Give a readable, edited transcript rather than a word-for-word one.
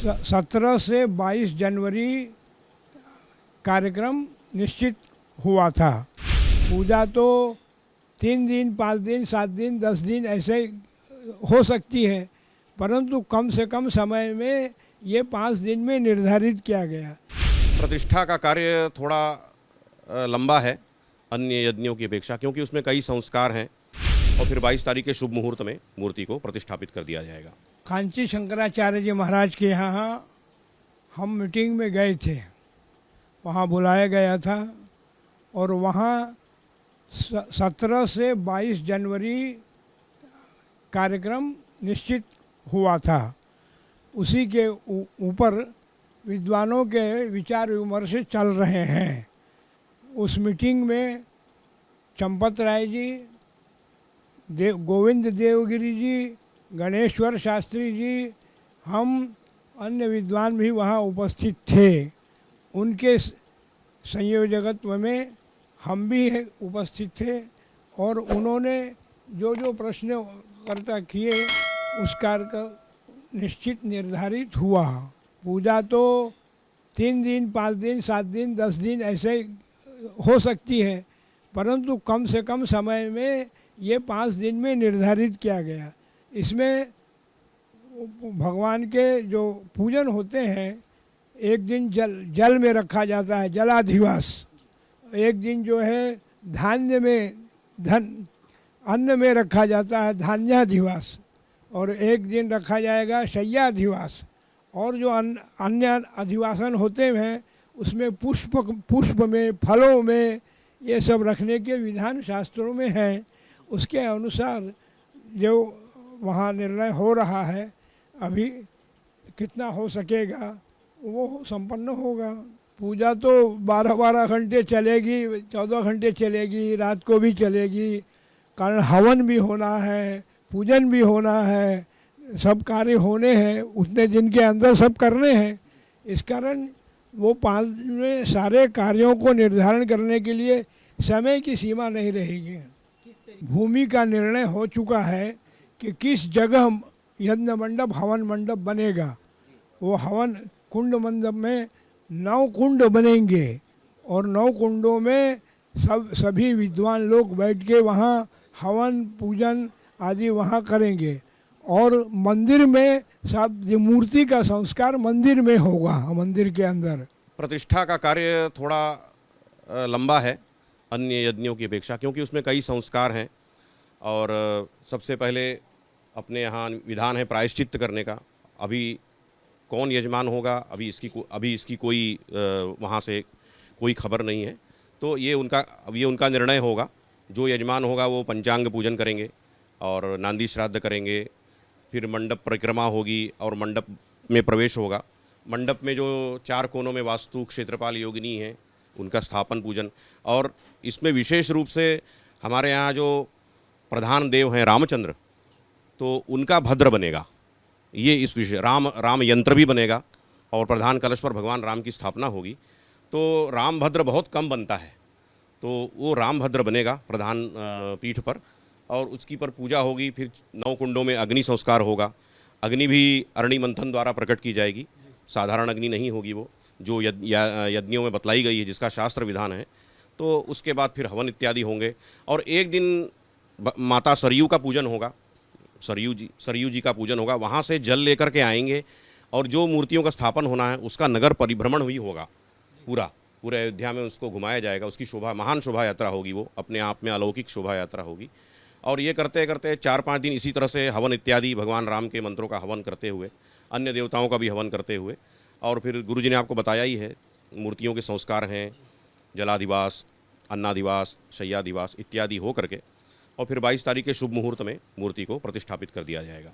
17 से 22 जनवरी कार्यक्रम निश्चित हुआ था। पूजा तो 3 दिन, 5 दिन, 7 दिन, 10 दिन ऐसे हो सकती है, परंतु कम से कम समय में ये 5 दिन में निर्धारित किया गया। प्रतिष्ठा का कार्य थोड़ा लंबा है अन्य यज्ञों की अपेक्षा, क्योंकि उसमें कई संस्कार हैं और फिर 22 तारीख के शुभ मुहूर्त में मूर्ति को प्रतिष्ठापित कर दिया जाएगा। कांची शंकराचार्य जी महाराज के यहाँ हम मीटिंग में गए थे, वहाँ बुलाया गया था और वहाँ 17 से 22 जनवरी कार्यक्रम निश्चित हुआ था। उसी के ऊपर विद्वानों के विचार विमर्श चल रहे हैं। उस मीटिंग में चंपत राय जी, गोविंद देवगिरी जी, गणेश्वर शास्त्री जी, हम अन्य विद्वान भी वहाँ उपस्थित थे। उनके संयोजकत्व में हम भी उपस्थित थे और उन्होंने जो जो प्रश्नकर्ता किए उस कार्य का निश्चित निर्धारित हुआ। पूजा तो 3 दिन, 5 दिन, 7 दिन, 10 दिन ऐसे हो सकती है, परंतु कम से कम समय में ये 5 दिन में निर्धारित किया गया। इसमें भगवान के जो पूजन होते हैं, एक दिन जल में रखा जाता है, जलाधिवास। एक दिन जो है धान्य में अन्न में रखा जाता है, धान्याधिवास। और एक दिन रखा जाएगा शय्याधिवास। और जो अन्य अधिवासन होते हैं उसमें पुष्प में, फलों में, ये सब रखने के विधान शास्त्रों में हैं। उसके अनुसार जो वहाँ निर्णय हो रहा है, अभी कितना हो सकेगा वो संपन्न होगा। पूजा तो 12-12 घंटे चलेगी, 14 घंटे चलेगी, रात को भी चलेगी, कारण हवन भी होना है, पूजन भी होना है, सब कार्य होने हैं, उतने दिन के अंदर सब करने हैं। इस कारण वो 5 दिन में सारे कार्यों को निर्धारण करने के लिए समय की सीमा नहीं रहेगी। भूमि का निर्णय हो चुका है कि किस जगह यज्ञ मंडप, हवन मंडप बनेगा। वो हवन कुंड मंडप में 9 कुंड बनेंगे और 9 कुंडों में सभी विद्वान लोग बैठ के वहाँ हवन पूजन आदि वहाँ करेंगे। और मंदिर में सब मूर्ति का संस्कार मंदिर में होगा, मंदिर के अंदर। प्रतिष्ठा का कार्य थोड़ा लंबा है अन्य यज्ञों की अपेक्षा, क्योंकि उसमें कई संस्कार हैं और सबसे पहले अपने यहाँ विधान है प्रायश्चित्त करने का। अभी कौन यजमान होगा अभी इसकी कोई वहाँ से कोई खबर नहीं है, तो ये उनका निर्णय होगा। जो यजमान होगा वो पंचांग पूजन करेंगे और नांदी श्राद्ध करेंगे, फिर मंडप परिक्रमा होगी और मंडप में प्रवेश होगा। मंडप में जो 4 कोनों में वास्तु क्षेत्रपाल योगिनी है उनका स्थापन पूजन। और इसमें विशेष रूप से हमारे यहाँ जो प्रधान देव हैं रामचंद्र, तो उनका भद्र बनेगा। ये इस विषय राम यंत्र भी बनेगा और प्रधान कलश पर भगवान राम की स्थापना होगी। तो राम भद्र बहुत कम बनता है, तो वो राम भद्र बनेगा प्रधान पीठ पर और उसकी पर पूजा होगी। फिर 9 कुंडों में अग्नि संस्कार होगा। अग्नि भी अरणि मंथन द्वारा प्रकट की जाएगी, साधारण अग्नि नहीं होगी, वो जो यज्ञों में बतलाई गई है, जिसका शास्त्र विधान है। तो उसके बाद फिर हवन इत्यादि होंगे और एक दिन माता सरयू का पूजन होगा, सरयू जी का पूजन होगा। वहाँ से जल लेकर के आएंगे और जो मूर्तियों का स्थापन होना है उसका नगर परिभ्रमण भी होगा। पूरे अयोध्या में उसको घुमाया जाएगा। उसकी महान शोभा यात्रा होगी, वो अपने आप में अलौकिक शोभा यात्रा होगी। और ये करते करते 4-5 दिन इसी तरह से हवन इत्यादि भगवान राम के मंत्रों का हवन करते हुए, अन्य देवताओं का भी हवन करते हुए, और फिर गुरुजी ने आपको बताया ही है मूर्तियों के संस्कार हैं, जलाधिवास, अन्नाधिवास, शय्याधिवास इत्यादि हो करके, और फिर 22 तारीख के शुभ मुहूर्त में मूर्ति को प्रतिष्ठापित कर दिया जाएगा।